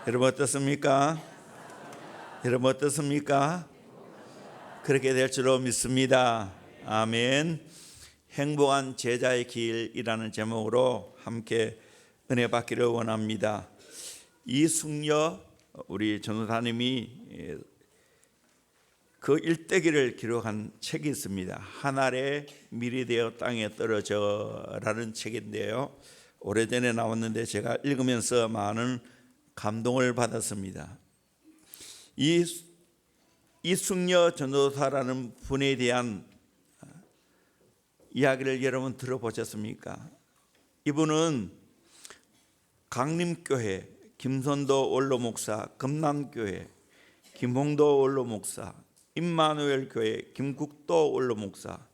여러분 어떻습니까? 여러분 어떻습니까? 그렇게 될 줄로 믿습니다. 아멘. 행복한 제자의 길이라는 제목으로 함께 은혜 받기를 원합니다. 이숙녀 우리 전도사님이 그 일대기를 기록한 책이 있습니다. 한 알의 밀이 되어 땅에 떨어져라는 책인데요, 오래전에 나왔는데 제가 읽으면서 많은 감동을 받았습니다. 이숙녀 전도사라는 분에 대한 이야기를 여러분 들어보셨습니까? 이분은 강림교회 김선도 원로 목사, 금남교회 김홍도 원로 목사, 임마누엘 교회 김국도 원로 목사,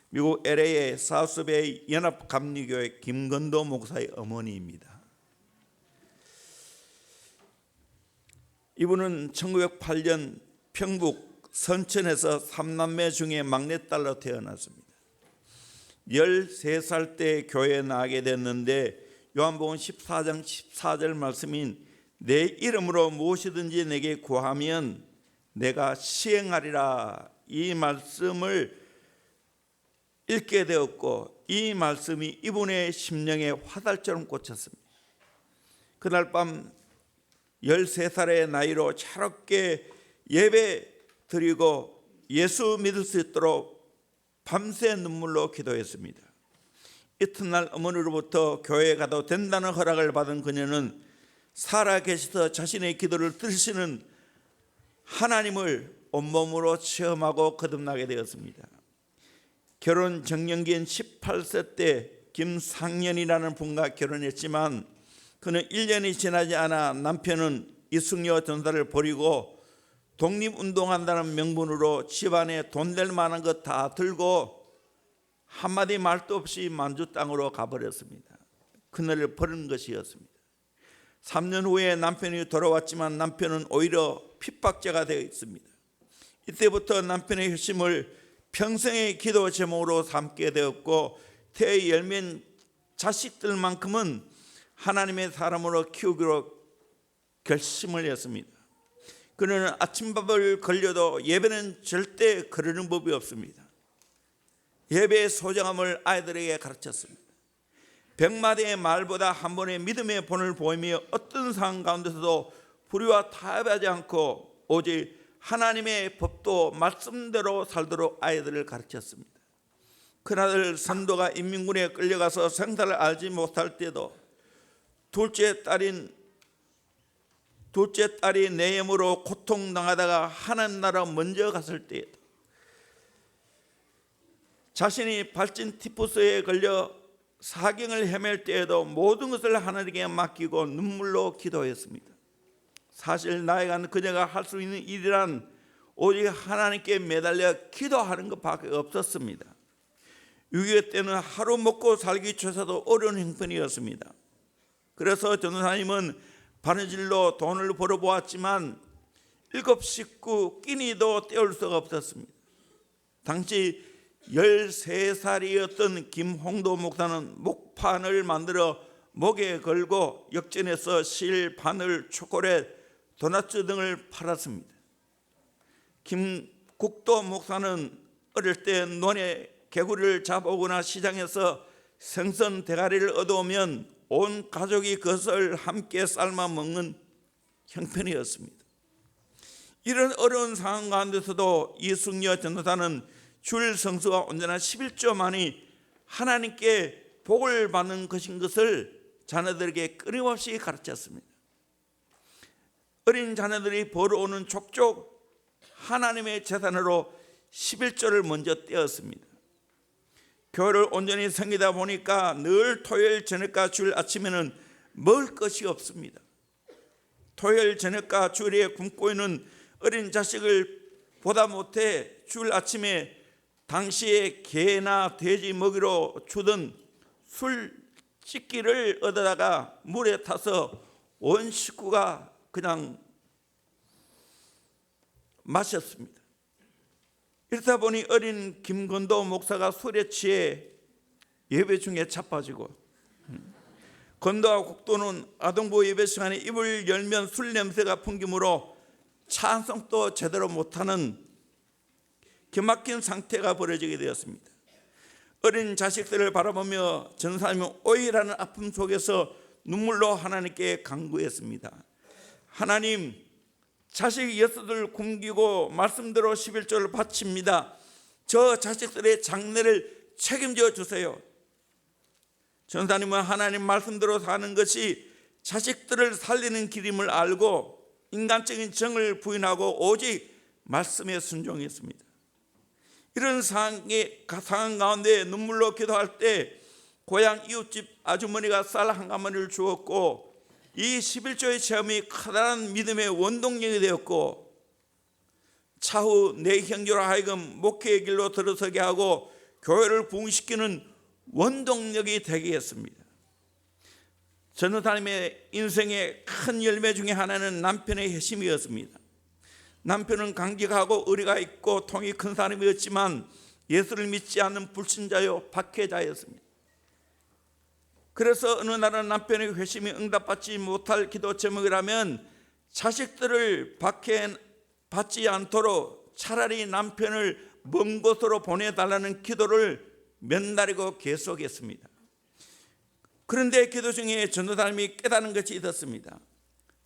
미국 LA의 사우스베이 연합감리교회 김건도 목사의 어머니입니다. 이분은 1908년 평북 선천에서 3남매 중에 막내딸로 태어났습니다. 13살 때 교회에 나가게 됐는데 요한복음 14장 14절 말씀인 내 이름으로 무엇이든지 내게 구하면 내가 시행하리라, 이 말씀을 읽게 되었고 이 말씀이 이분의 심령에 화살처럼 꽂혔습니다. 그날 밤 13살의 나이로 차갑게 예배 드리고 예수 믿을 수 있도록 밤새 눈물로 기도했습니다. 이튿날 어머니로부터 교회에 가도 된다는 허락을 받은 그녀는 살아계셔서 자신의 기도를 들으시는 하나님을 온몸으로 체험하고 거듭나게 되었습니다. 결혼 정년기인 18세 때 김상년이라는 분과 결혼했지만 그는 1년이 지나지 않아 남편은 이숙녀 전도사를 버리고 독립운동한다는 명분으로 집안에 돈 될 만한 것 다 들고 한마디 말도 없이 만주 땅으로 가버렸습니다. 그녀를 버린 것이었습니다. 3년 후에 남편이 돌아왔지만 남편은 오히려 핍박자가 되어 있습니다. 이때부터 남편의 효심을 평생의 기도 제목으로 삼게 되었고 태의 열매인 자식들만큼은 하나님의 사람으로 키우기로 결심을 했습니다. 그는 아침밥을 걸려도 예배는 절대 거르는 법이 없습니다. 예배의 소중함을 아이들에게 가르쳤습니다. 100마디의 말보다 한 번의 믿음의 본을 보이며 어떤 상황 가운데서도 불의와 타협하지 않고 오직 하나님의 법도 말씀대로 살도록 아이들을 가르쳤습니다. 큰아들 선도가 인민군에 끌려가서 생사를 알지 못할 때도 둘째 딸이 내염으로 고통당하다가 하나님 나라 먼저 갔을 때에도 자신이 발진 티푸스에 걸려 사경을 헤맬 때에도 모든 것을 하나님께 맡기고 눈물로 기도했습니다. 사실 나이가 그녀가 할 수 있는 일이란 오직 하나님께 매달려 기도하는 것밖에 없었습니다. 6.25 때는 하루 먹고 살기조차도 어려운 형편이었습니다. 그래서 전도사님은 바느질로 돈을 벌어보았지만 7 식구 끼니도 때울 수가 없었습니다. 당시 13살이었던 김홍도 목사는 목판을 만들어 목에 걸고 역전해서 실, 바늘, 초콜릿, 도넛 등을 팔았습니다. 김국도 목사는 어릴 때 논에 개구리를 잡아오거나 시장에서 생선 대가리를 얻어오면 온 가족이 그것을 함께 삶아 먹는 형편이었습니다. 이런 어려운 상황 가운데서도 이숙녀 전도사는 주일 성수와 온전한 11조만이 하나님께 복을 받는 것인 것을 자녀들에게 끊임없이 가르쳤습니다. 어린 자녀들이 벌어오는 족족 하나님의 재산으로 11조를 먼저 떼었습니다. 교회를 온전히 섬기다 보니까 늘 토요일 저녁과 주일 아침에는 먹을 것이 없습니다. 토요일 저녁과 주일에 굶고 있는 어린 자식을 보다 못해 주일 아침에 당시에 개나 돼지 먹이로 주던 술찌기를 얻어다가 물에 타서 온 식구가 그냥 마셨습니다. 이렇다 보니 어린 김건도 목사가 술에 취해 예배 중에 자빠지고 건도와 국도는 아동부 예배 시간에 입을 열면 술 냄새가 풍기므로 찬송도 제대로 못하는 기막힌 상태가 벌어지게 되었습니다. 어린 자식들을 바라보며 전사님은 오해라는 아픔 속에서 눈물로 하나님께 간구했습니다. 하나님, 자식 6을 굶기고 말씀대로 11조를 바칩니다. 저 자식들의 장래를 책임져 주세요. 전사님은 하나님 말씀대로 사는 것이 자식들을 살리는 길임을 알고 인간적인 정을 부인하고 오직 말씀에 순종했습니다. 이런 상황 가운데 눈물로 기도할 때 고향 이웃집 아주머니가 쌀 한 가마니를 주었고, 이 11조의 체험이 커다란 믿음의 원동력이 되었고, 차후 내 형제로 하여금 목회의 길로 들어서게 하고 교회를 부흥시키는 원동력이 되게 했습니다. 전도사님의 인생의 큰 열매 중에 하나는 남편의 회심이었습니다. 남편은 강직하고 의리가 있고 통이 큰 사람이었지만 예수를 믿지 않는 불신자요 박해자였습니다. 그래서 어느 날은 남편의 회심이 응답받지 못할 기도 제목이라면 자식들을 박해받지 않도록 차라리 남편을 먼 곳으로 보내달라는 기도를 몇 날이고 계속했습니다. 그런데 기도 중에 전도사님이 깨달은 것이 있었습니다.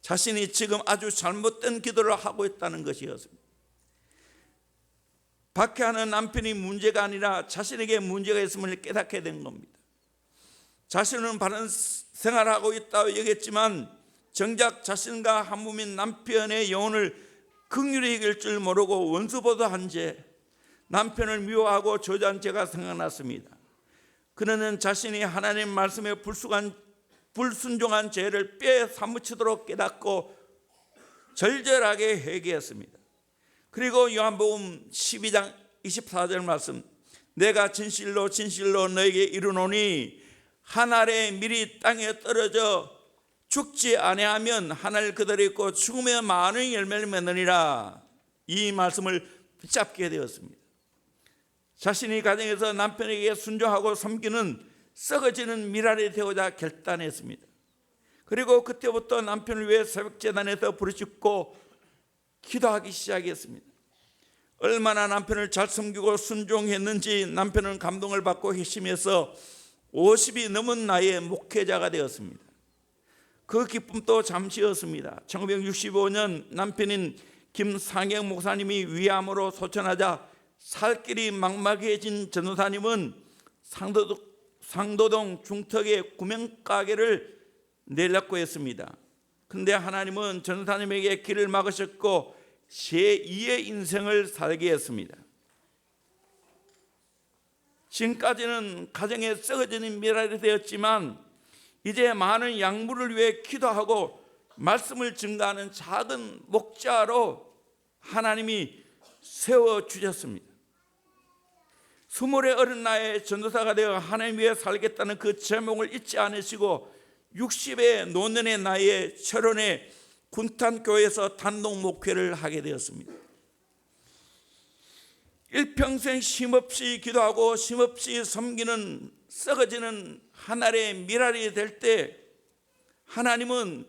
자신이 지금 아주 잘못된 기도를 하고 있다는 것이었습니다. 박해하는 남편이 문제가 아니라 자신에게 문제가 있음을 깨닫게 된 겁니다. 자신은 바른 생활을 하고 있다고 얘기했지만 정작 자신과 한몸인 남편의 영혼을 긍휼히 여길 줄 모르고 원수보도한 죄, 남편을 미워하고 저주한 죄가 생각났습니다. 그는 자신이 하나님 말씀에 불순종한 죄를 뼈에 사무치도록 깨닫고 절절하게 회개했습니다. 그리고 요한복음 12장 24절 말씀, 내가 진실로 진실로 너에게 이르노니 한 알의 밀이 땅에 떨어져 죽지 아니하면 하늘 그대로 있고 죽으면 많은 열매를 맺느니라. 이 말씀을 붙잡게 되었습니다. 자신이 가정에서 남편에게 순종하고 섬기는 썩어지는 미랄이 되고자 결단했습니다. 그리고 그때부터 남편을 위해 새벽제단에서 부르짖고 기도하기 시작했습니다. 얼마나 남편을 잘 섬기고 순종했는지 남편은 감동을 받고 회심해서 50이 넘은 나이에 목회자가 되었습니다. 그 기쁨도 잠시였습니다. 1965년 남편인 김상영 목사님이 위암으로 소천하자 살 길이 막막해진 전도사님은 상도동 중턱에 구명가게를 내려고 했습니다. 그런데 하나님은 전도사님에게 길을 막으셨고 제2의 인생을 살게 했습니다. 지금까지는 가정에 썩어지는 미랄이 되었지만 이제 많은 약물을 위해 기도하고 말씀을 증가하는 작은 목자로 하나님이 세워주셨습니다. 20의 어린 나이에 전도사가 되어 하나님 위해 살겠다는 그 제목을 잊지 않으시고 60의 노년의 나이에 철원의 군탄교회에서 단독 목회를 하게 되었습니다. 일평생 쉼없이 기도하고 쉼없이 섬기는 썩어지는 한 알의 미랄이 될 때 하나님은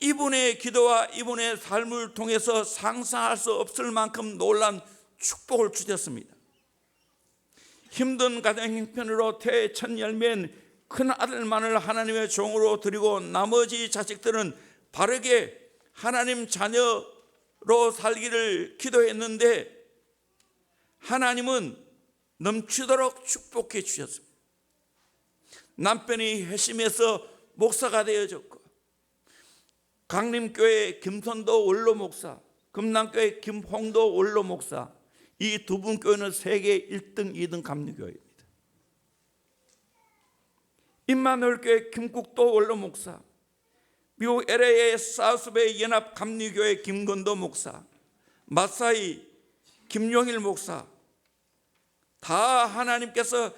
이분의 기도와 이분의 삶을 통해서 상상할 수 없을 만큼 놀란 축복을 주셨습니다. 힘든 가정 형편으로 태의 첫 열매인 큰 아들만을 하나님의 종으로 드리고 나머지 자식들은 바르게 하나님 자녀로 살기를 기도했는데 하나님은 넘치도록 축복해 주셨습니다. 남편이 회심해서 목사가 되어졌고 강림교회 김선도 원로 목사, 금남교회 김홍도 원로 목사, 이 두 분 교회는 세계 1등, 2등 감리교회입니다. 임마누엘교회 김국도 원로 목사, 미국 LA의 사우스베이 연합 감리교회 김건도 목사, 마사이 김용일 목사, 다 하나님께서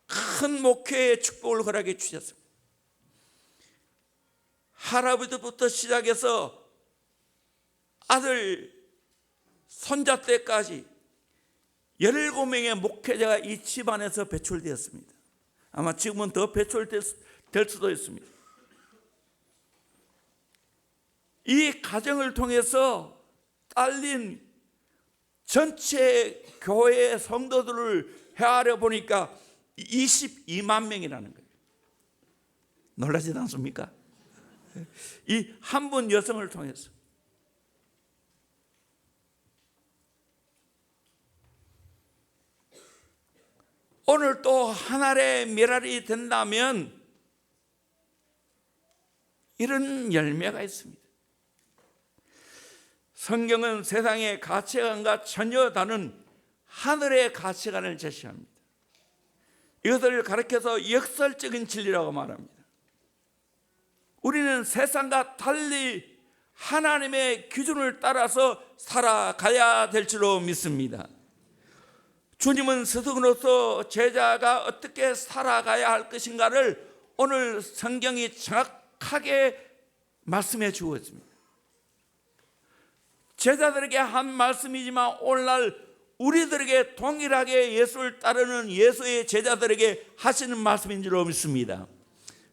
큰 목회의 축복을 허락해 주셨습니다. 할아버지부터 시작해서 아들, 손자 때까지 17명의 목회자가 이 집안에서 배출되었습니다. 아마 지금은 더 배출될 수도 있습니다. 이 가정을 통해서 딸린 전체 교회 성도들을 헤아려 보니까 22만 명이라는 거예요. 놀라지도 않습니까? 이 한 분 여성을 통해서. 오늘 또 한 알의 밀알이 된다면 이런 열매가 있습니다. 성경은 세상의 가치관과 전혀 다른 하늘의 가치관을 제시합니다. 이것을 가르쳐서 역설적인 진리라고 말합니다. 우리는 세상과 달리 하나님의 기준을 따라서 살아가야 될 줄로 믿습니다. 주님은 스승으로서 제자가 어떻게 살아가야 할 것인가를 오늘 성경이 정확하게 말씀해 주고 있습니다. 제자들에게 한 말씀이지만 오늘날 우리들에게 동일하게 예수를 따르는 예수의 제자들에게 하시는 말씀인 줄로 믿습니다.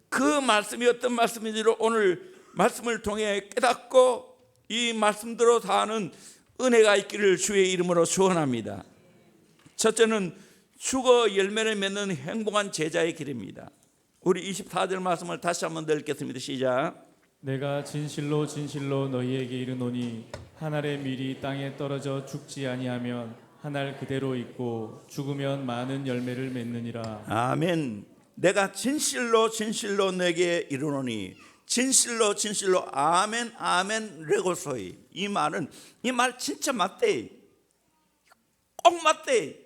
그 말씀이 어떤 말씀인지를 오늘 말씀을 통해 깨닫고 이 말씀대로 사는 은혜가 있기를 주의 이름으로 축원합니다. 첫째는 죽어 열매를 맺는 행복한 제자의 길입니다. 우리 24절 말씀을 다시 한번 더 읽겠습니다. 시작. 내가 진실로 진실로 너희에게 이르노니 한 알의 밀이 땅에 떨어져 죽지 아니하면 한 알 그대로 있고 죽으면 많은 열매를 맺느니라. 아멘. 내가 진실로 진실로 너에게 이르노니, 진실로 진실로 아멘 아멘 레고소이. 이 말은 이 말 진짜 맞대, 꼭 맞대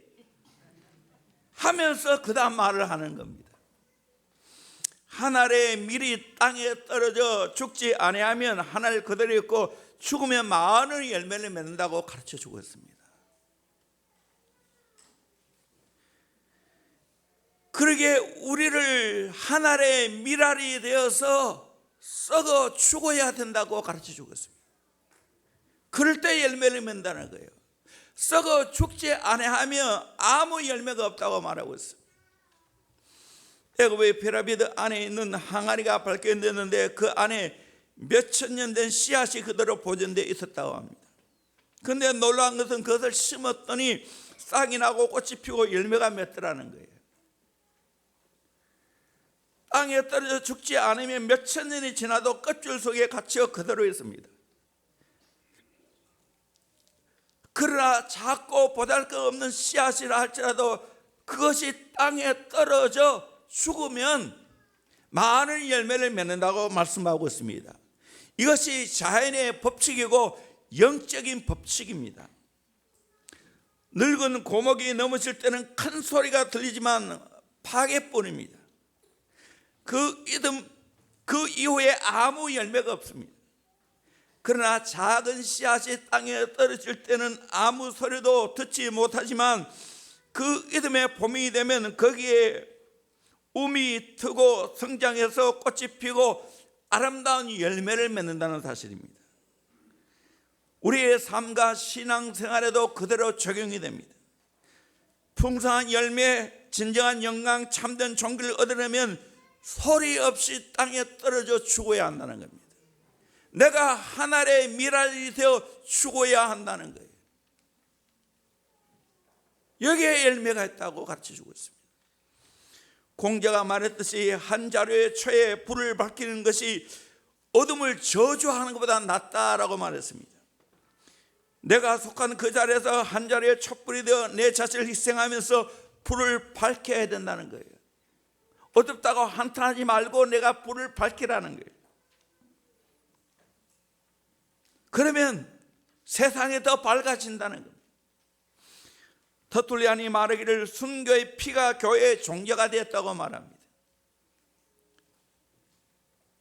하면서 그 다음 말을 하는 겁니다. 한 알의 밀이 땅에 떨어져 죽지 아니하면 한 알 그대로 있고 죽으면 많은 열매를 맺는다고 가르쳐 주고 있습니다. 그러게 우리를 한 알의 밀알이 되어서 썩어 죽어야 된다고 가르쳐 주고 있습니다. 그럴 때 열매를 맺는다는 거예요. 썩어 죽지 아니하면 아무 열매가 없다고 말하고 있어요. 애굽의 피라미드 안에 있는 항아리가 발견됐는데 그 안에 몇천 년 된 씨앗이 그대로 보존되어 있었다고 합니다. 그런데 놀라운 것은 그것을 심었더니 싹이 나고 꽃이 피고 열매가 맺더라는 거예요. 땅에 떨어져 죽지 않으면 몇천 년이 지나도 껍질 속에 갇혀 그대로 있습니다. 그러나 작고 보잘것없는 씨앗이라 할지라도 그것이 땅에 떨어져 죽으면 많은 열매를 맺는다고 말씀하고 있습니다. 이것이 자연의 법칙이고 영적인 법칙입니다. 늙은 고목이 넘어질 때는 큰 소리가 들리지만 파괴뿐입니다. 그 이후에 아무 열매가 없습니다. 그러나 작은 씨앗이 땅에 떨어질 때는 아무 소리도 듣지 못하지만 그 이듬해 봄이 되면 거기에 움이 트고 성장해서 꽃이 피고 아름다운 열매를 맺는다는 사실입니다. 우리의 삶과 신앙생활에도 그대로 적용이 됩니다. 풍성한 열매, 진정한 영광, 참된 종기를 얻으려면 소리 없이 땅에 떨어져 죽어야 한다는 겁니다. 내가 한 알의 밀알이 되어 죽어야 한다는 거예요. 여기에 열매가 있다고 가르쳐주고 있습니다. 공자가 말했듯이 한 자루의 초에 불을 밝히는 것이 어둠을 저주하는 것보다 낫다라고 말했습니다. 내가 속한 그 자리에서 한 자루의 촛불이 되어 내 자신을 희생하면서 불을 밝혀야 된다는 거예요. 어둡다고 한탄하지 말고 내가 불을 밝히라는 거예요. 그러면 세상이 더 밝아진다는 겁니다. 터툴리안이 말하기를 순교의 피가 교회의 종교가 되었다고 말합니다.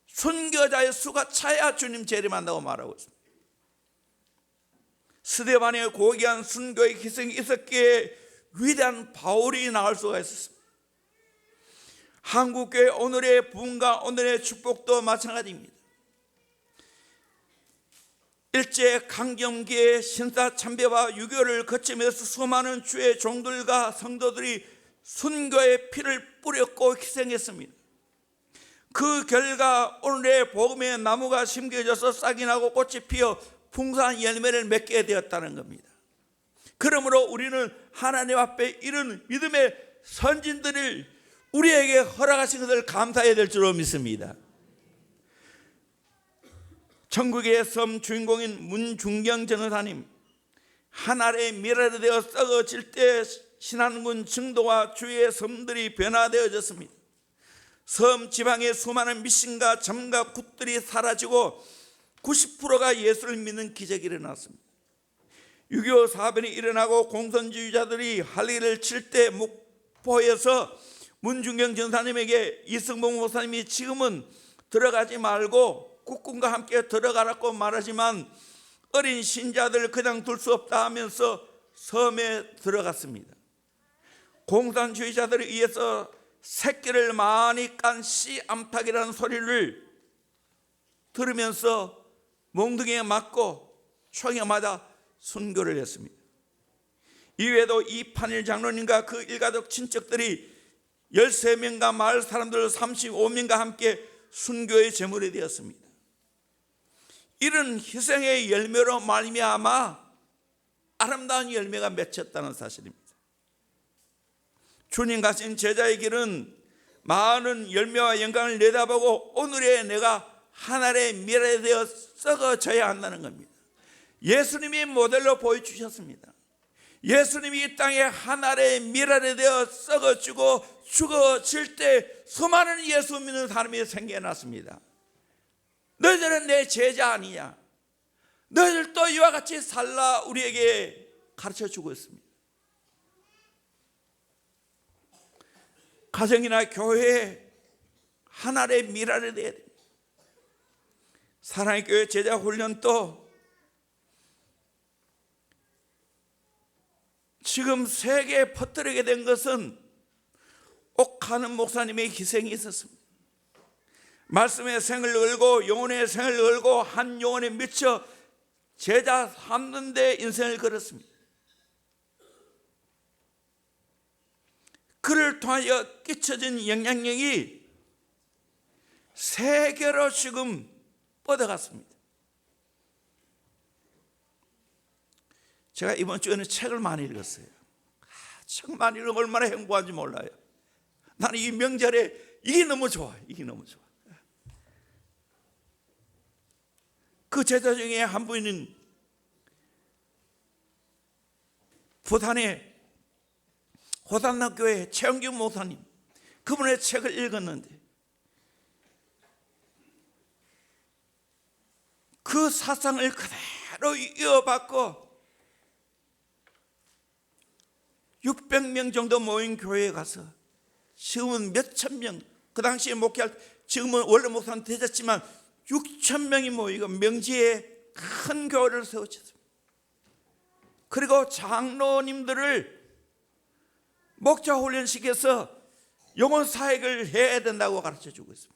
순교자의 수가 차야 주님 재림한다고 말하고 있습니다. 스데반의 고귀한 순교의 희생이 있었기에 위대한 바울이 나올 수가 있었습니다. 한국교회 오늘의 부흥과 오늘의 축복도 마찬가지입니다. 일제 강점기에 신사참배와 유교를 거치면서 수많은 주의 종들과 성도들이 순교의 피를 뿌렸고 희생했습니다. 그 결과 오늘의 복음의 나무가 심겨져서 싹이 나고 꽃이 피어 풍성한 열매를 맺게 되었다는 겁니다. 그러므로 우리는 하나님 앞에 이런 믿음의 선진들을 우리에게 허락하신 것을 감사해야 될 줄로 믿습니다. 천국의 섬 주인공인 문중경 전도사님, 한 알의 미랄이 되어 썩어질 때 신안군 증도와 주위의 섬들이 변화되어졌습니다. 섬 지방의 수많은 미신과 점과 굿들이 사라지고 90%가 예수를 믿는 기적이 일어났습니다. 6.25 사변이 일어나고 공산주의자들이 할 일을 칠 때 목포에서 문중경 전사님에게 이승봉 목사님이 지금은 들어가지 말고 국군과 함께 들어가라고 말하지만 어린 신자들 그냥 둘 수 없다 하면서 섬에 들어갔습니다. 공산주의자들에 의해서 새끼를 많이 깐 씨 암탉이라는 소리를 들으면서 몽둥이에 맞고 총에 맞아 순교를 했습니다. 이외에도 이판일 장로님과 그 일가족 친척들이 13명과 마을 사람들 35명과 함께 순교의 제물이 되었습니다. 이런 희생의 열매로 말미암아 아름다운 열매가 맺혔다는 사실입니다. 주님 가신 제자의 길은 많은 열매와 영광을 내다보고 오늘의 내가 하늘의 미랄이 되어 썩어져야 한다는 겁니다. 예수님이 모델로 보여주셨습니다. 예수님이 이 땅에 하늘의 미랄이 되어 썩어지고 죽어질 때 수많은 예수 믿는 사람이 생겨났습니다. 너희들은 내 제자 아니냐, 너희들도 이와 같이 살라 우리에게 가르쳐주고 있습니다. 가정이나 교회에 하늘의 미랄이 되어야 됩니다. 사랑의 교회 제자 훈련도 지금 세계에 퍼뜨리게 된 것은 옥하는 목사님의 희생이 있었습니다. 말씀의 생을 걸고 영혼의 생을 걸고 한 영혼에 미쳐 제자 삼는 데 인생을 걸었습니다. 그를 통하여 끼쳐진 영향력이 세계로 지금 뻗어갔습니다. 제가 이번 주에는 책을 많이 읽었어요. 책 많이 읽으면 얼마나 행복한지 몰라요. 나는 이 명절에 이게 너무 좋아요. 이게 너무 좋아. 그 제자 중에 한 분은 부산의 호산나교회 최영규 목사님, 그분의 책을 읽었는데 그 사상을 그대로 이어받고 600명 정도 모인 교회에 가서 지금은 몇천 명, 그 당시에 목회할, 지금은 원래 목사는 되졌지만 6천 명이 모이고 명지에 큰 교회를 세우셨습니다. 그리고 장로님들을 목자 훈련시켜서 영혼 사역을 해야 된다고 가르쳐 주고 있습니다.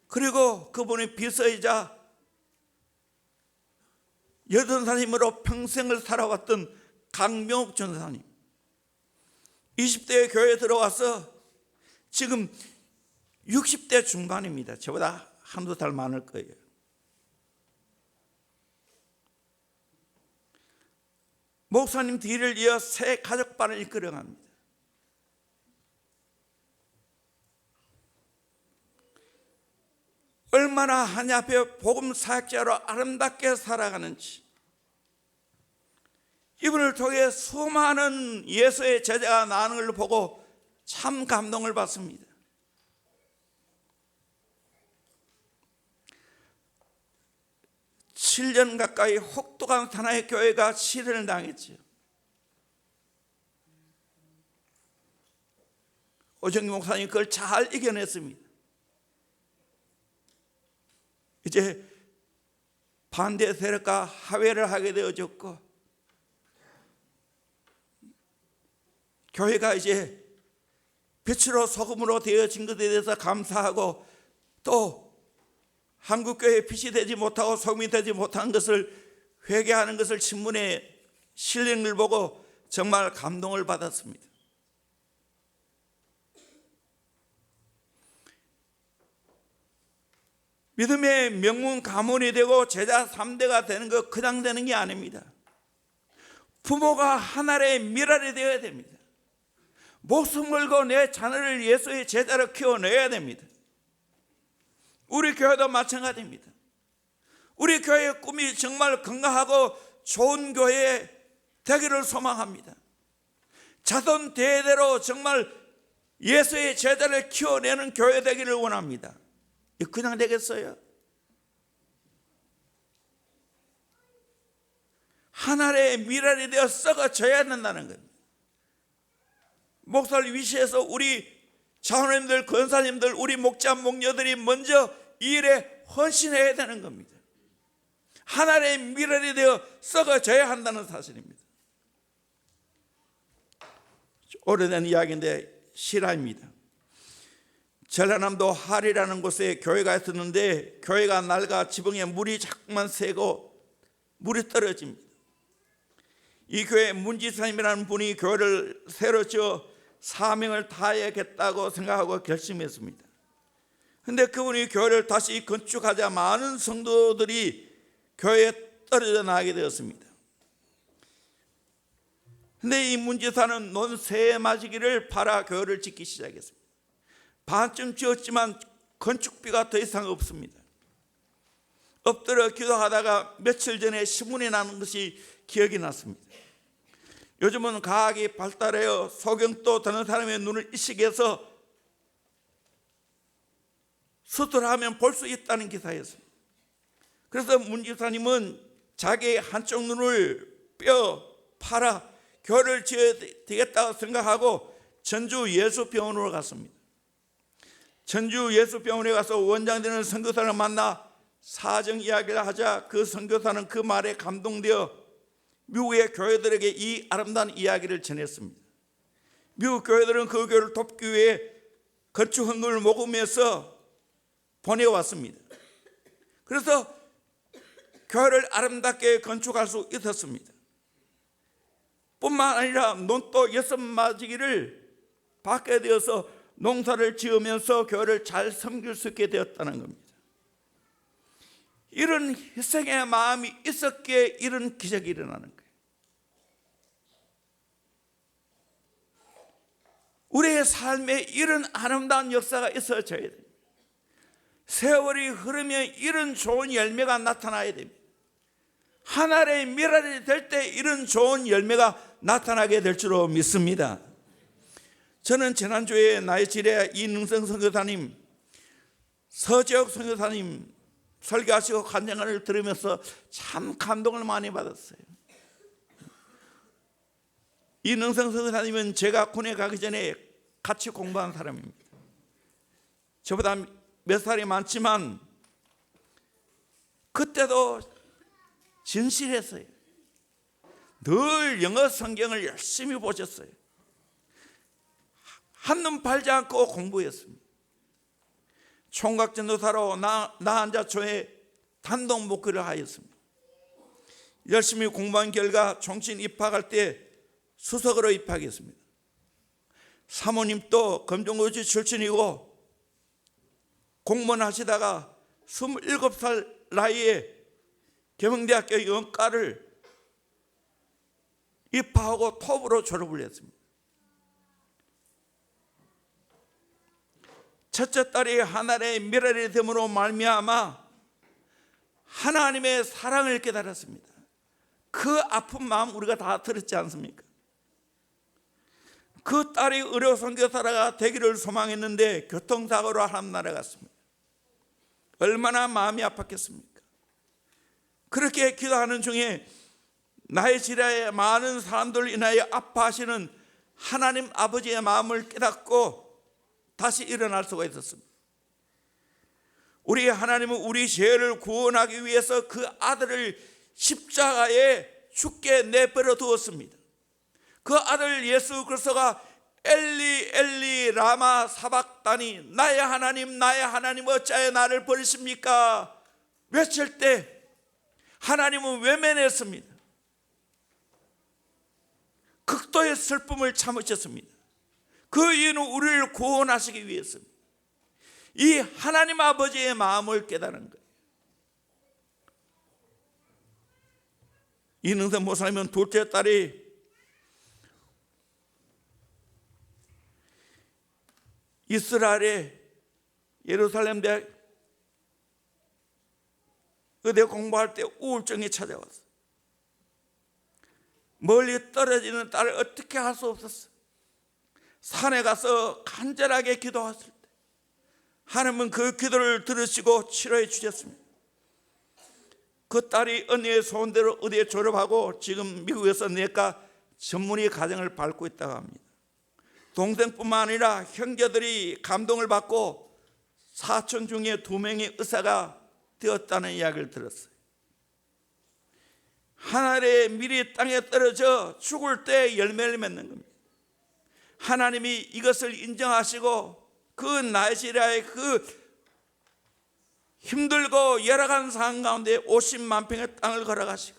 그리고 그분의 비서이자 여전사님으로 평생을 살아왔던 강명옥 전사님, 20대에 교회에 들어와서 지금 60대 중반입니다. 저보다 한두 달 많을 거예요. 목사님 뒤를 이어 새 가족반을 이끌어갑니다. 얼마나 하나님 앞에 복음 사역자로 아름답게 살아가는지, 이분을 통해 수많은 예수의 제자가 나는 걸 보고 참 감동을 받습니다. 칠 년 가까이 혹독한 사나의 교회가 시련을 당했죠. 오정기 목사님 그걸 잘 이겨냈습니다. 이제 반대 세력과 화해를 하게 되어졌고, 교회가 이제 빛으로 소금으로 되어진 것에 대해서 감사하고, 또 한국교회의 빛이 되지 못하고 소금이 되지 못한 것을 회개하는 것을 신문에 실린 걸 보고 정말 감동을 받았습니다. 믿음의 명문 가문이 되고 제자 3대가 되는 거 그냥 되는 게 아닙니다. 부모가 하나의 미랄이 되어야 됩니다. 목숨 걸고 내 자녀를 예수의 제자로 키워내야 됩니다. 우리 교회도 마찬가지입니다. 우리 교회의 꿈이 정말 건강하고 좋은 교회 되기를 소망합니다. 자손 대대로 정말 예수의 제자를 키워내는 교회 되기를 원합니다. 이거 그냥 되겠어요? 하나의 미랄이 되어 썩어져야 된다는 겁니다. 목사를 위시해서 우리 장로님들, 권사님들, 우리 목자, 목녀들이 먼저 이 일에 헌신해야 되는 겁니다. 하나의 미랄이 되어 썩어져야 한다는 사실입니다. 오래된 이야기인데 실화입니다. 전라남도 할이라는 곳에 교회가 있었는데 교회가 낡아 지붕에 물이 자꾸만 새고 물이 떨어집니다. 이 교회 문지사님이라는 분이 교회를 새로 지어 사명을 다해야겠다고 생각하고 결심했습니다. 그런데 그분이 교회를 다시 건축하자 많은 성도들이 교회에 떨어져 나가게 되었습니다. 그런데 이 문지사는 논 새 맞이기를 팔아 교회를 짓기 시작했습니다. 반쯤 지었지만 건축비가 더 이상 없습니다. 엎드려 기도하다가 며칠 전에 신문이 나는 것이 기억이 났습니다. 요즘은 과학이 발달하여 소경도 되는 사람의 눈을 이식해서 수술하면 볼 수 있다는 기사였습니다. 그래서 문 집사님은 자기의 한쪽 눈을 팔아 교회를 지어야 되겠다고 생각하고 전주 예수병원으로 갔습니다. 전주 예수병원에 가서 원장되는 선교사를 만나 사정 이야기를 하자 그 선교사는 그 말에 감동되어 미국의 교회들에게 이 아름다운 이야기를 전했습니다. 미국 교회들은 그 교회를 돕기 위해 건축 헌금을 모금해서 보내왔습니다. 그래서 교회를 아름답게 건축할 수 있었습니다. 뿐만 아니라 논도 6맞이기를 받게 되어서 농사를 지으면서 교회를 잘 섬길 수 있게 되었다는 겁니다. 이런 희생의 마음이 있었기에 이런 기적이 일어나는 거예요. 우리의 삶에 이런 아름다운 역사가 있어져야 됩니다. 세월이 흐르면 이런 좋은 열매가 나타나야 됩니다. 하나의 미랄이 될 때 이런 좋은 열매가 나타나게 될 줄로 믿습니다. 저는 지난주에 나이지리아 이능성 선교사님, 서지혁 선교사님 설교하시고 간증을 들으면서 참 감동을 많이 받았어요. 이능성 선교사님은 제가 군에 가기 전에 같이 공부한 사람입니다. 저보다 몇 살이 많지만 그때도 진실했어요. 늘 영어 성경을 열심히 보셨어요. 한눈 팔지 않고 공부했습니다. 총각 전도사로 나한자초에 단독 목회를 하였습니다. 열심히 공부한 결과 종신 입학할 때 수석으로 입학했습니다. 사모님도 검정고시 출신이고 공무원 하시다가 27살 나이에 경영대학교 영과를 입학하고 톱으로 졸업을 했습니다. 첫째 딸이 하나님의 미랄이 됨으로 말미암아 하나님의 사랑을 깨달았습니다. 그 아픈 마음 우리가 다 들었지 않습니까? 그 딸이 의료 선교사가 되기를 소망했는데 교통사고로 하나님 나라 갔습니다. 얼마나 마음이 아팠겠습니까? 그렇게 기도하는 중에 나이지리아의 많은 사람들 인하여 아파하시는 하나님 아버지의 마음을 깨닫고 다시 일어날 수가 있었습니다. 우리 하나님은 우리 죄를 구원하기 위해서 그 아들을 십자가에 죽게 내버려 두었습니다. 그 아들 예수 그리스도가 엘리 엘리 라마 사박다니 나의 하나님 어찌하여 나를 버리십니까 외칠 때 하나님은 외면했습니다. 극도의 슬픔을 참으셨습니다. 그 이유는 우리를 구원하시기 위해서입니다. 이 하나님 아버지의 마음을 깨달은 거예요. 이능선 목사님은 둘째 딸이 이스라엘의 예루살렘 대학 의대 공부할 때 우울증이 찾아왔어요. 멀리 떨어지는 딸을 어떻게 할 수 없었어요. 산에 가서 간절하게 기도했을 때 하나님은 그 기도를 들으시고 치료해 주셨습니다. 그 딸이 언니의 소원대로 의대 졸업하고 지금 미국에서 내과 전문의 가정을 밟고 있다고 합니다. 동생뿐만 아니라 형제들이 감동을 받고 사촌 중에 2명의 의사가 되었다는 이야기를 들었어요. 하늘의 밀이 땅에 떨어져 죽을 때 열매를 맺는 겁니다. 하나님이 이것을 인정하시고 그 나이지리아의 그 힘들고 열악한 상황 가운데 50만 평의 땅을 걸어가시고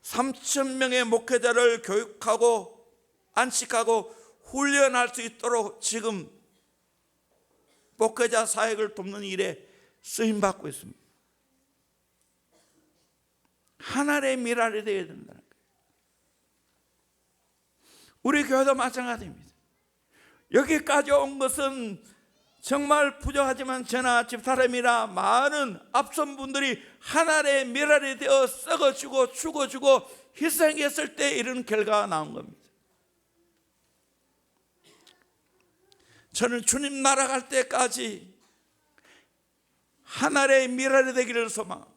3,000명의 목회자를 교육하고 안식하고 훈련할 수 있도록 지금 목회자 사역을 돕는 일에 쓰임받고 있습니다. 하나님의 미랄이 되어야 된다는 거예요. 우리 교회도 마찬가지입니다. 여기까지 온 것은 정말 부족하지만 저나 집사람이나 많은 앞선 분들이 하나님의 미랄이 되어 썩어주고 죽어주고 희생했을 때 이런 결과가 나온 겁니다. 저는 주님 날아갈 때까지 하나님의 미랄이 되기를 소망합니다.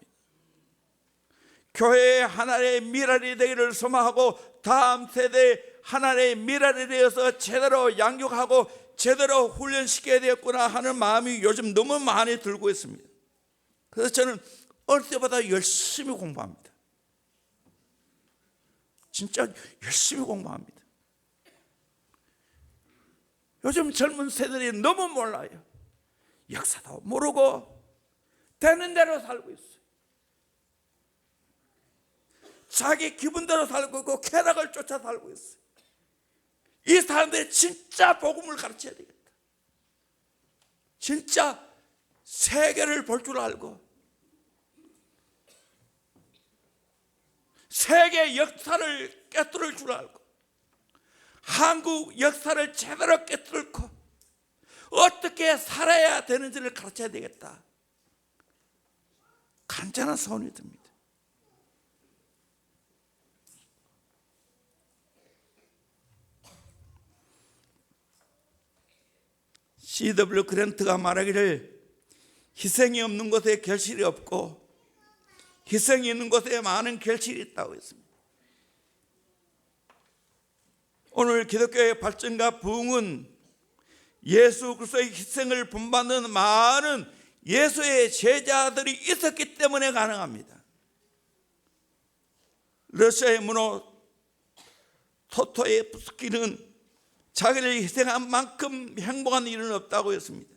교회의 하나님의 미랄이 되기를 소망하고 다음 세대에 하나님의 미랄이 되어서 제대로 양육하고 제대로 훈련시켜야 되겠구나 하는 마음이 요즘 너무 많이 들고 있습니다. 그래서 저는 어릴 때보다 열심히 공부합니다. 진짜 열심히 공부합니다. 요즘 젊은 세대들이 너무 몰라요. 역사도 모르고 되는 대로 살고 있어요. 자기 기분대로 살고 있고 쾌락을 쫓아 살고 있어요. 이 사람들이 진짜 복음을 가르쳐야 되겠다. 진짜 세계를 볼 줄 알고 세계 역사를 깨뜨릴 줄 알고 한국 역사를 제대로 깨뜨리고 어떻게 살아야 되는지를 가르쳐야 되겠다. 간절한 소원이 듭니다. C.W. 그랜트가 말하기를 희생이 없는 곳에 결실이 없고 희생이 있는 곳에 많은 결실이 있다고 했습니다. 오늘 기독교의 발전과 부흥은 예수 그리스도의 희생을 본받는 많은 예수의 제자들이 있었기 때문에 가능합니다. 러시아의 문호 토토예프스키는 자기를 희생한 만큼 행복한 일은 없다고 했습니다.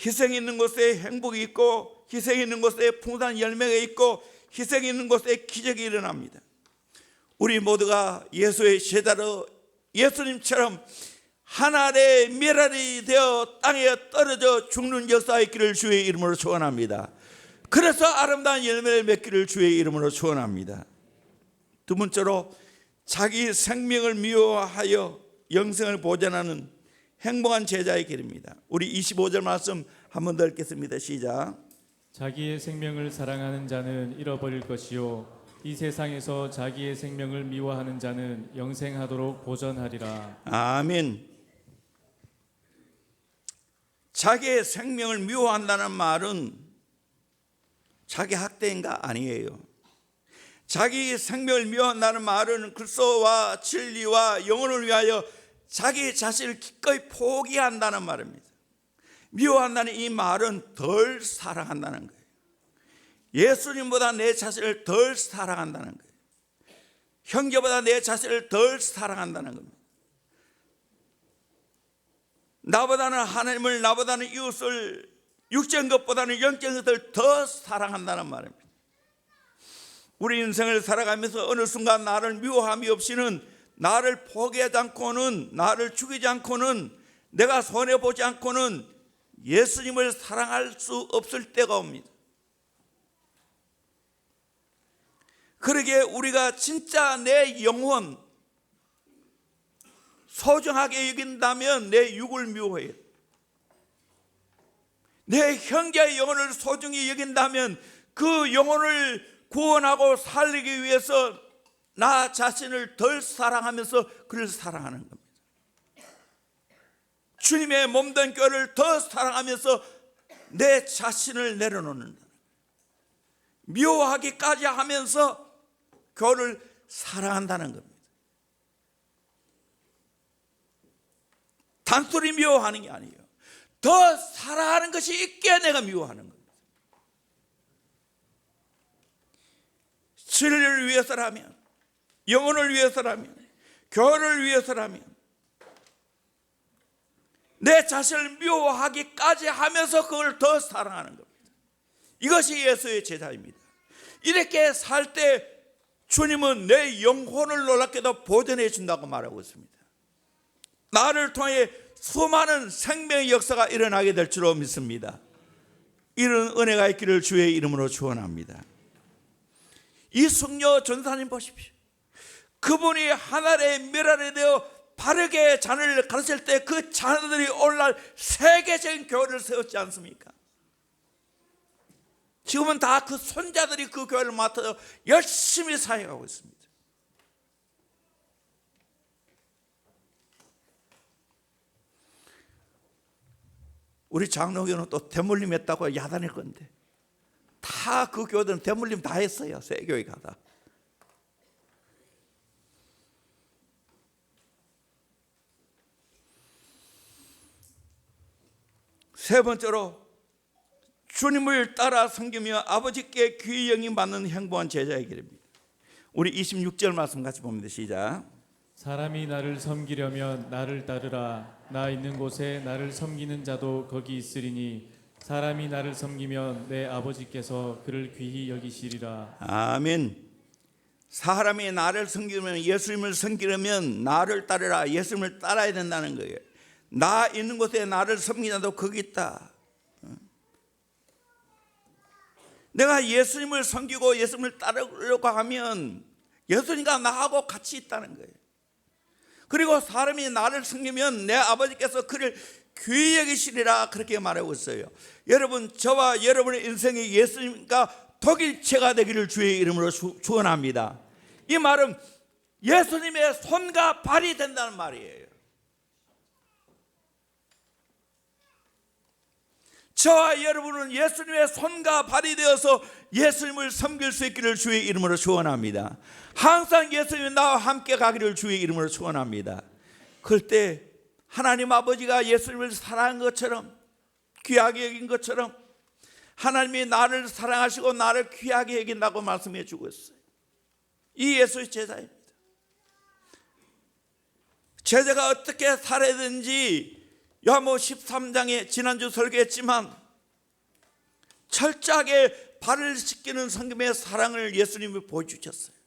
희생이 있는 곳에 행복이 있고 희생이 있는 곳에 풍성한 열매가 있고 희생이 있는 곳에 기적이 일어납니다. 우리 모두가 예수의 제자로 예수님처럼 하나님의 미랄이 되어 땅에 떨어져 죽는 역사가 있기를 주의 이름으로 축원합니다. 그래서 아름다운 열매를 맺기를 주의 이름으로 축원합니다. 두 번째로 자기 생명을 미워하여 영생을 보존하는 행복한 제자의 길입니다. 우리 25절 말씀 한 번 더 읽겠습니다. 시작. 자기의 생명을 사랑하는 자는 잃어버릴 것이요 이 세상에서 자기의 생명을 미워하는 자는 영생하도록 보존하리라. 아멘. 자기의 생명을 미워한다는 말은 자기 학대인가 아니에요. 자기 생명을 미워한다는 말은 그리스도와 진리와 영혼을 위하여 자기 자신을 기꺼이 포기한다는 말입니다. 미워한다는 이 말은 덜 사랑한다는 거예요. 예수님보다 내 자신을 덜 사랑한다는 거예요. 형제보다 내 자신을 덜 사랑한다는 겁니다. 나보다는 하나님을, 나보다는 이웃을, 육적인 것보다는 영적인 것을 더 사랑한다는 말입니다. 우리 인생을 살아가면서 어느 순간 나를 미워함이 없이는 나를 포기하지 않고는, 나를 죽이지 않고는, 내가 손해보지 않고는 예수님을 사랑할 수 없을 때가 옵니다. 그러기에 우리가 진짜 내 영혼 소중하게 여긴다면 내 육을 미워해요. 내 형제의 영혼을 소중히 여긴다면 그 영혼을 구원하고 살리기 위해서 나 자신을 덜 사랑하면서 그를 사랑하는 겁니다. 주님의 몸된 교회를 더 사랑하면서 내 자신을 내려놓는다. 미워하기까지 하면서 교회를 사랑한다는 겁니다. 단순히 미워하는 게 아니에요. 더 사랑하는 것이 있기에 내가 미워하는 겁니다. 진리를 위해서라면, 영혼을 위해서라면, 교회를 위해서라면 내 자신을 미워하기까지 하면서 그걸 더 사랑하는 겁니다. 이것이 예수의 제자입니다. 이렇게 살 때 주님은 내 영혼을 놀랍게도 보존해 준다고 말하고 있습니다. 나를 통해 수많은 생명의 역사가 일어나게 될 줄로 믿습니다. 이런 은혜가 있기를 주의 이름으로 축원합니다. 이숙녀 전사님 보십시오. 그분이 하늘에 멸하게 되어 바르게 자녀를 가르칠 때 그 자녀들이 오늘날 세계적인 교회를 세웠지 않습니까? 지금은 다 그 손자들이 그 교회를 맡아서 열심히 사역하고 있습니다. 우리 장로교는 또 대물림 했다고 야단일 건데 다 그 교회들은 대물림 다 했어요. 새 교회 가다. 세 번째로 주님을 따라 섬기며 아버지께 귀히 여김받는 행복한 제자의 길입니다. 우리 26절 말씀 같이 봅니다. 시작. 사람이 나를 섬기려면 나를 따르라. 나 있는 곳에 나를 섬기는 자도 거기 있으리니 사람이 나를 섬기면 내 아버지께서 그를 귀히 여기시리라. 아멘. 사람이 나를 섬기면, 예수님을 섬기려면 나를 따르라. 예수님을 따라야 된다는 거예요. 나 있는 곳에 나를 섬기는 자도 거기 있다. 내가 예수님을 섬기고 예수님을 따르려고 하면 예수님과 나하고 같이 있다는 거예요. 그리고 사람이 나를 섬기면 내 아버지께서 그를 귀히 여기시리라, 그렇게 말하고 있어요. 여러분, 저와 여러분의 인생이 예수님과 독일체가 되기를 주의 이름으로 축원합니다. 이 말은 예수님의 손과 발이 된다는 말이에요. 저와 여러분은 예수님의 손과 발이 되어서 예수님을 섬길 수 있기를 주의 이름으로 축원합니다. 항상 예수님이 나와 함께 가기를 주의 이름으로 축원합니다. 그럴 때 하나님 아버지가 예수님을 사랑한 것처럼, 귀하게 여긴 것처럼 하나님이 나를 사랑하시고 나를 귀하게 여긴다고 말씀해 주고 있어요. 이 예수의 제자입니다. 제자가 어떻게 살아야 되는지 요한복음 13장에 지난주 설교했지만 철저하게 발을 씻기는 성금의 사랑을 예수님이 보여주셨어요.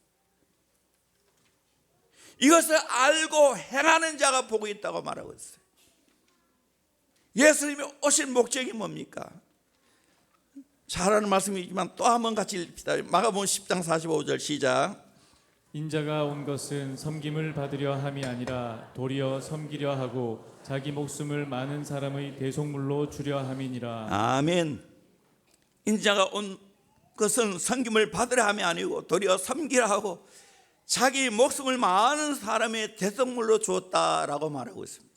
이것을 알고 행하는 자가 복이 있다고 말하고 있어요. 예수님이 오신 목적이 뭡니까? 잘하는 말씀이지만 또 한 번 같이 읽읍시다. 마가복음 10장 45절 시작. 인자가 온 것은 섬김을 받으려 함이 아니라 도리어 섬기려 하고 자기 목숨을 많은 사람의 대속물로 주려 함이니라. 아멘. 인자가 온 것은 섬김을 받으려 함이 아니고 도리어 섬기려 하고 자기 목숨을 많은 사람의 대속물로 주었다라고 말하고 있습니다.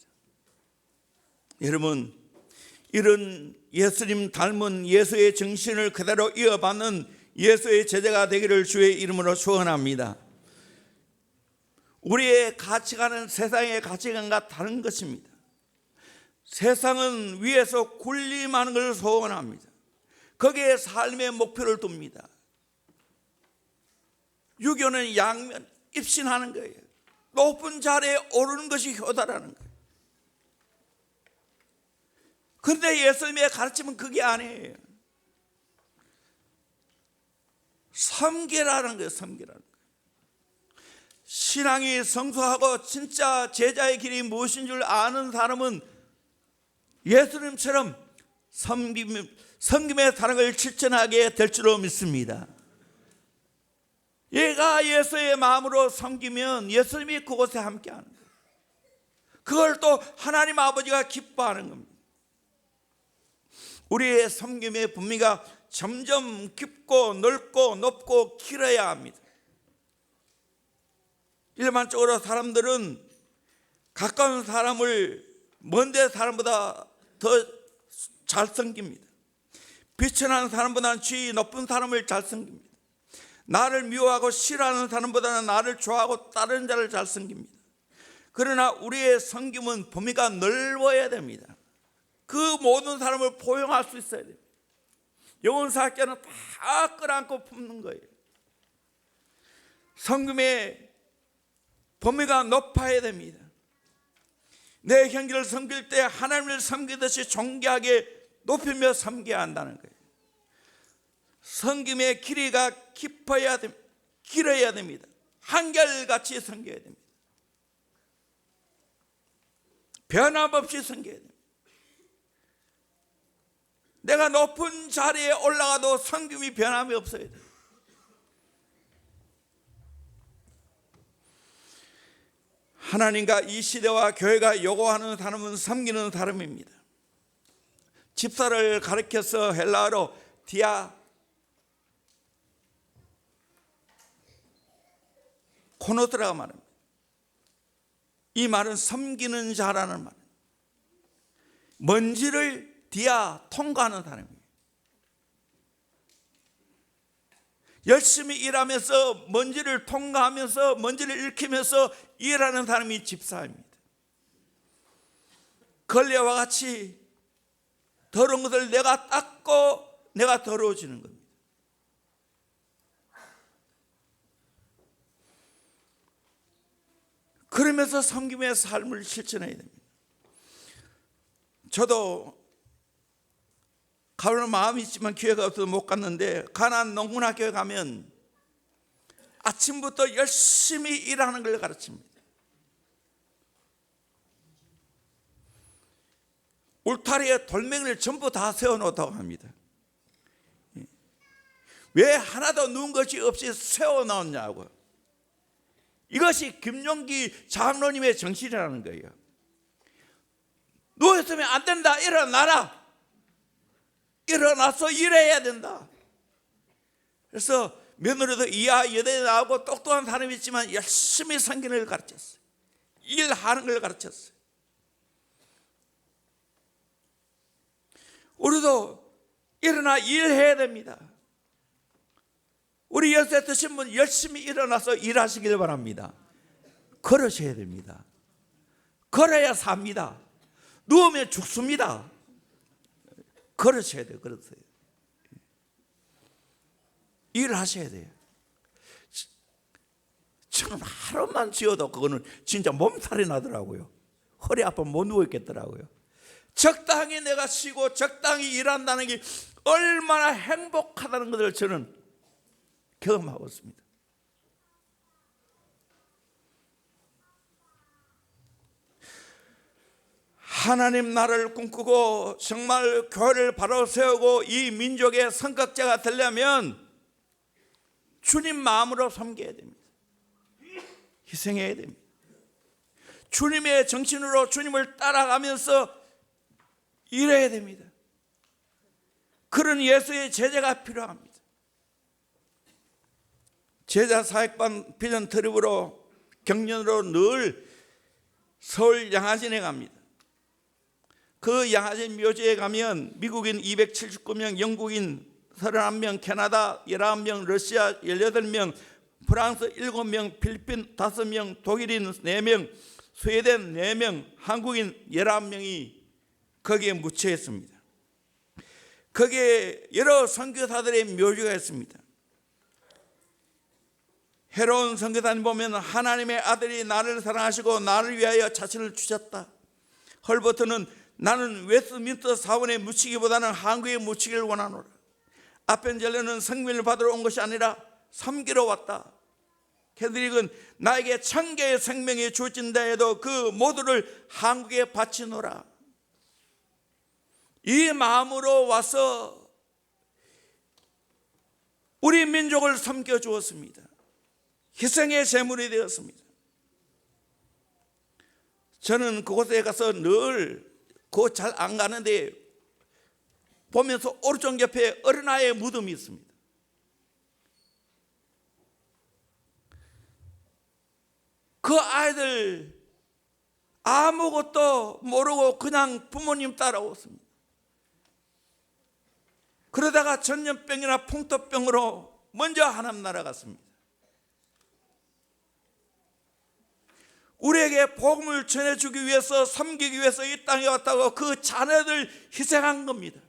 여러분, 이런 예수님 닮은 예수의 정신을 그대로 이어받는 예수의 제자가 되기를 주의 이름으로 축원합니다. 우리의 가치관은 세상의 가치관과 다른 것입니다. 세상은 위에서 군림하는 것을 소원합니다. 거기에 삶의 목표를 둡니다. 유교는 양면 입신하는 거예요. 높은 자리에 오르는 것이 효다라는 거예요. 그런데 예수님의 가르침은 그게 아니에요. 섬기라는 거예요. 섬기라는 거예요. 신앙이 성숙하고 진짜 제자의 길이 무엇인 줄 아는 사람은 예수님처럼 섬김의 사랑을 실천하게 될 줄로 믿습니다. 얘가 예수의 마음으로 섬기면 예수님이 그곳에 함께하는 거예요. 그걸 또 하나님 아버지가 기뻐하는 겁니다. 우리의 섬김의 범위가 점점 깊고 넓고 높고 길어야 합니다. 일반적으로 사람들은 가까운 사람을 먼데 사람보다 더 잘 섬깁니다. 비천한 사람보다는 지위 높은 사람을 잘 섬깁니다. 나를 미워하고 싫어하는 사람보다는 나를 좋아하고 다른 자를 잘 섬깁니다. 그러나 우리의 섬김은 범위가 넓어야 됩니다. 그 모든 사람을 포용할 수 있어야 됩니다. 영혼사학자는 다 끌어안고 품는 거예요. 섬김의 범위가 높아야 됩니다. 내 형제를 섬길 때 하나님을 섬기듯이 존귀하게 높이며 섬겨야 한다는 거예요. 섬김의 길이가 깊어야 됩니다. 길어야 됩니다. 한결같이 섬겨야 됩니다. 변함없이 섬겨야 됩니다. 내가 높은 자리에 올라가도 섬김이 변함이 없어야 돼요. 하나님과 이 시대와 교회가 요구하는 사람은 섬기는 사람입니다. 집사를 가리켜서 헬라어로 디아코노스라고 말합니다. 이 말은 섬기는 자라는 말입니다. 먼지를 통과하는 사람이에요. 열심히 일하면서 먼지를 통과하면서 먼지를 일으키면서 일하는 사람이 집사입니다. 걸레와 같이 더러운 것을 내가 닦고 내가 더러워지는 겁니다. 그러면서 섬김의 삶을 실천해야 됩니다. 저도 가려는 마음이 있지만 기회가 없어서 못 갔는데 가나안 농문학교에 가면 아침부터 열심히 일하는 걸 가르칩니다. 울타리에 돌멩이를 전부 다 세워놓았다고 합니다. 왜 하나도 누운 것이 없이 세워놓았냐고. 이것이 김용기 장로님의 정신이라는 거예요. 누워있으면 안 된다. 일어나라. 일어나서 일해야 된다. 그래서 며느리도 이하 여대에 나오고 똑똑한 사람이 있지만 열심히 섬기는 걸 가르쳤어요. 일하는 걸 가르쳤어요. 우리도 일어나 일해야 됩니다. 우리 연세 드신 분 열심히 일어나서 일하시길 바랍니다. 걸으셔야 됩니다. 걸어야 삽니다. 누우면 죽습니다. 걸으셔야 돼요. 걸으세요. 일하셔야 돼요. 저는 하루만 지어도 그거는 진짜 몸살이 나더라고요. 허리 아파 못 누워 있겠더라고요. 적당히 내가 쉬고 적당히 일한다는 게 얼마나 행복하다는 것을 저는 경험하고 있습니다. 하나님 나라를 꿈꾸고 정말 교회를 바로 세우고 이 민족의 성격자가 되려면 주님 마음으로 섬겨야 됩니다. 희생해야 됩니다. 주님의 정신으로 주님을 따라가면서 일해야 됩니다. 그런 예수의 제자가 필요합니다. 제자 사역반 비전 트립으로 경년으로 늘 서울 양화진에 갑니다. 그 양화진 묘지에 가면 미국인 279명, 영국인 31명, 캐나다 11명, 러시아 18명, 프랑스 7명, 필리핀 5명, 독일인 4명, 스웨덴 4명, 한국인 11명이 거기에 묻혀 있습니다. 거기에 여러 선교사들의 묘지가 있습니다. 해로운 선교사님 보면 하나님의 아들이 나를 사랑하시고 나를 위하여 자신을 주셨다. 헐버트는 나는 웨스트민스터 사원에 묻히기보다는 한국에 묻히기를 원하노라. 아펜젤레는 성민을 받으러 온 것이 아니라 섬기러 왔다. 캐드릭은 나에게 1000개의 생명이 주어진다 해도 그 모두를 한국에 바치노라. 이 마음으로 와서 우리 민족을 섬겨 주었습니다. 희생의 제물이 되었습니다. 저는 그곳에 가서 늘 그 잘 안 가는데 보면서 오른쪽 옆에 어린아이의 무덤이 있습니다. 그 아이들 아무것도 모르고 그냥 부모님 따라왔습니다. 그러다가 전염병이나 풍토병으로 먼저 하나님 나라 갔습니다. 우리에게 복음을 전해주기 위해서, 섬기기 위해서 이 땅에 왔다고 그 자녀들 희생한 겁니다.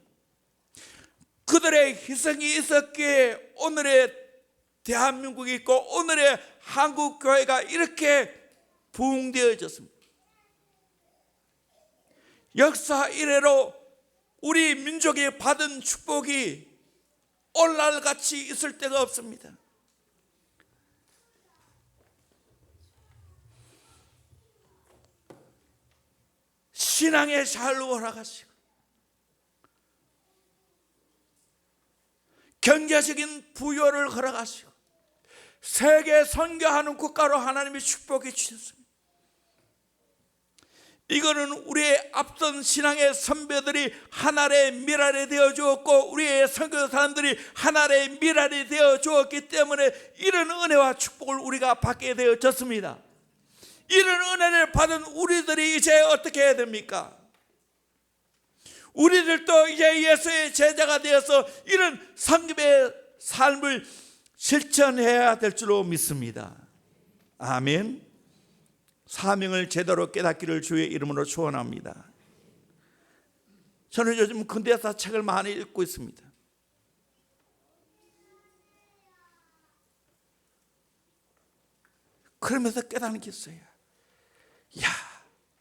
그들의 희생이 있었기에 오늘의 대한민국이 있고 오늘의 한국교회가 이렇게 부흥되어졌습니다. 역사 이래로 우리 민족이 받은 축복이 오늘날같이 있을 때가 없습니다. 신앙의 자유를 허락하시고 경제적인 부여를 허락하시고 세계 선교하는 국가로 하나님이 축복해 주셨습니다. 이거는 우리의 앞선 신앙의 선배들이 하나의 미랄이 되어 주었고 우리의 선교 사람들이 하나의 미랄이 되어 주었기 때문에 이런 은혜와 축복을 우리가 받게 되어졌습니다. 이런 은혜를 받은 우리들이 이제 어떻게 해야 됩니까? 우리들도 이제 예수의 제자가 되어서 이런 섬김의 삶을 실천해야 될 줄로 믿습니다. 아멘. 사명을 제대로 깨닫기를 주의 이름으로 축원합니다. 저는 요즘 근대사 책을 많이 읽고 있습니다. 그러면서 깨닫는 게 있어요. 야,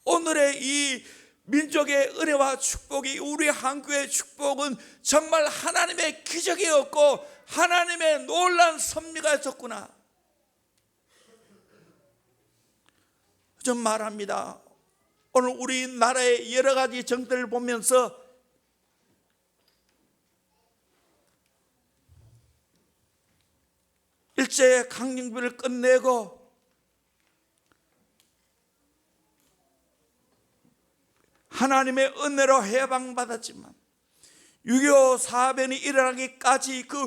오늘의 이 민족의 은혜와 축복이, 우리 한국의 축복은 정말 하나님의 기적이었고 하나님의 놀라운 섭리가 있었구나. 좀 말합니다. 오늘 우리나라의 여러 가지 정들을 보면서 일제 강점기를 끝내고 하나님의 은혜로 해방받았지만 6.25 사변이 일어나기까지 그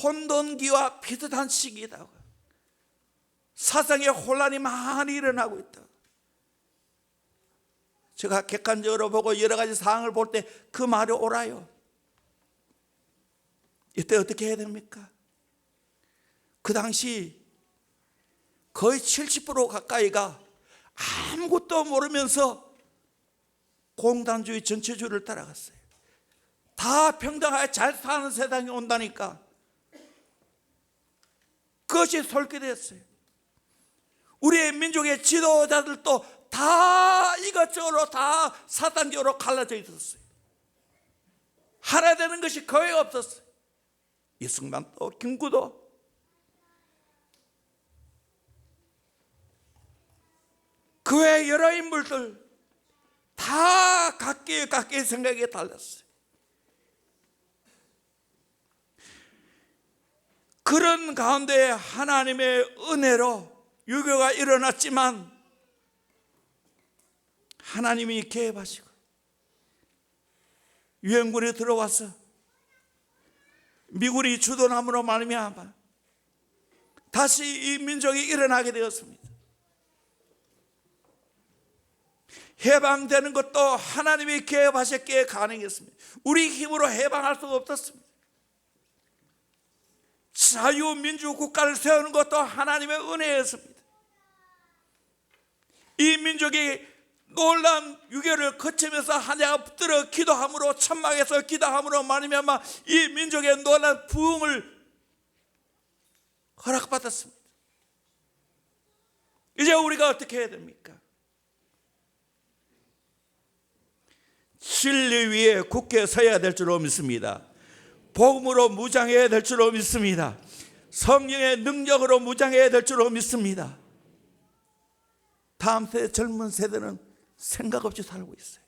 혼돈기와 비슷한 시기이다. 사상의 혼란이 많이 일어나고 있다. 제가 객관적으로 보고 여러 가지 상황을 볼 때 그 말이 옳아요. 이때 어떻게 해야 됩니까? 그 당시 거의 70% 가까이가 아무것도 모르면서 공산주의 전체주의를 따라갔어요. 다 평등하게 잘 사는 세상이 온다니까 그것이 솔깃했어요. 우리의 민족의 지도자들도 다 이것저것으로 다 사단적으로 갈라져 있었어요. 하나 되는 것이 거의 없었어요. 이승만도 김구도 그 외 여러 인물들 다 각기 생각이 달랐어요. 그런 가운데 하나님의 은혜로 유교가 일어났지만 하나님이 개입하시고 유엔군이 들어와서 미군이 주도함으로 말미암아 다시 이 민족이 일어나게 되었습니다. 해방되는 것도 하나님이 개입하셨기에 가능했습니다. 우리 힘으로 해방할 수가 없었습니다. 자유민주국가를 세우는 것도 하나님의 은혜였습니다. 이 민족이 놀라운 유교를 거치면서 하나가 붙들어 기도함으로 천막에서 기도함으로 말미암아 이 민족의 놀라운 부흥을 허락받았습니다. 이제 우리가 어떻게 해야 됩니까? 진리 위에 굳게 서야 될 줄로 믿습니다. 복음으로 무장해야 될 줄로 믿습니다. 성령의 능력으로 무장해야 될 줄로 믿습니다. 다음 세대 젊은 세대는 생각 없이 살고 있어요.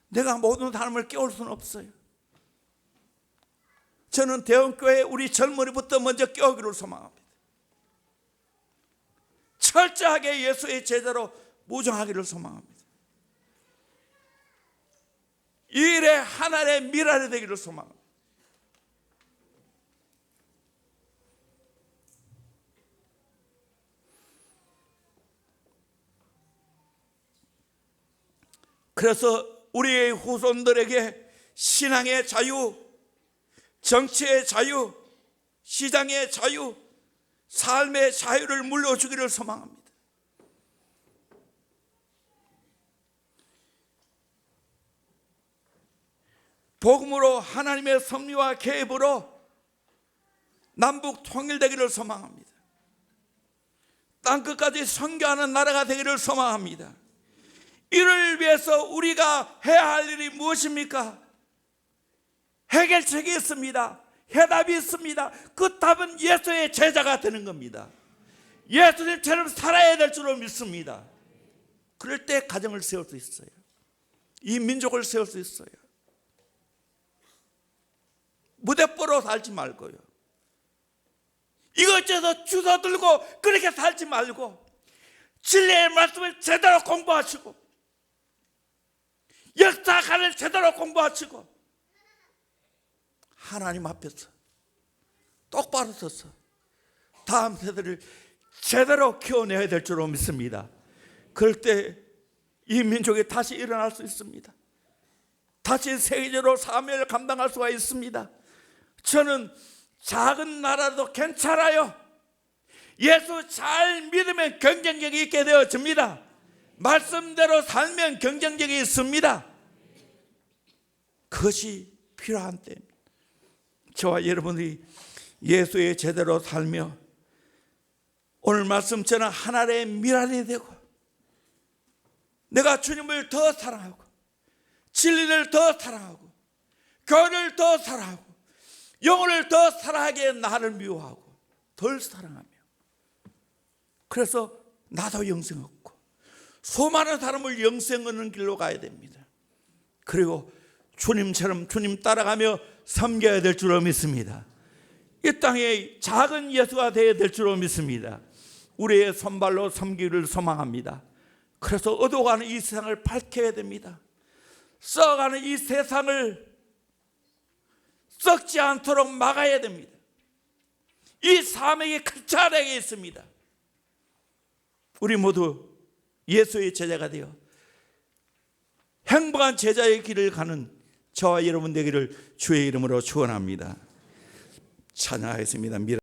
내가 모든 사람을 깨울 수는 없어요. 저는 대원교회 우리 젊은이부터 먼저 깨우기를 소망합니다. 철저하게 예수의 제자로 무장하기를 소망합니다. 이 일에 하나님의 미랄이 되기를 소망합니다. 그래서 우리의 후손들에게 신앙의 자유, 정치의 자유, 시장의 자유, 삶의 자유를 물려주기를 소망합니다. 복음으로 하나님의 섭리와 계획으로 남북 통일되기를 소망합니다. 땅끝까지 선교하는 나라가 되기를 소망합니다. 이를 위해서 우리가 해야 할 일이 무엇입니까? 해결책이 있습니다. 해답이 있습니다. 그 답은 예수의 제자가 되는 겁니다. 예수님처럼 살아야 될 줄로 믿습니다. 그럴 때 가정을 세울 수 있어요. 이 민족을 세울 수 있어요. 무대뽀로 살지 말고요. 이것저것 주워 들고 그렇게 살지 말고 진리의 말씀을 제대로 공부하시고 역사관을 제대로 공부하시고 하나님 앞에서 똑바로 서서 다음 세대를 제대로 키워내야 될 줄로 믿습니다. 그럴 때 이 민족이 다시 일어날 수 있습니다. 다시 세계적으로 사명을 감당할 수가 있습니다. 저는 작은 나라도 괜찮아요. 예수 잘 믿으면 경쟁력이 있게 되어집니다. 말씀대로 살면 경쟁력이 있습니다. 그것이 필요한 때입니다. 저와 여러분이 예수의 제대로 살며 오늘 말씀처럼 하나님의 미랄이 되고 내가 주님을 더 사랑하고 진리를 더 사랑하고 교회를 더 사랑하고 영혼을 더 사랑하게 나를 미워하고 덜 사랑하며 그래서 나도 영생 얻고 수많은 사람을 영생 얻는 길로 가야 됩니다. 그리고 주님처럼 주님 따라가며 섬겨야 될 줄로 믿습니다. 이 땅에 작은 예수가 되어야 될 줄로 믿습니다. 우리의 손발로 섬기기를 소망합니다. 그래서 어두워가는 이 세상을 밝혀야 됩니다. 썩어가는 이 세상을 썩지 않도록 막아야 됩니다. 이 사명이 큰 자리에 있습니다. 우리 모두 예수의 제자가 되어 행복한 제자의 길을 가는 저와 여러분 되기를 주의 이름으로 축원합니다. 찬양하겠습니다.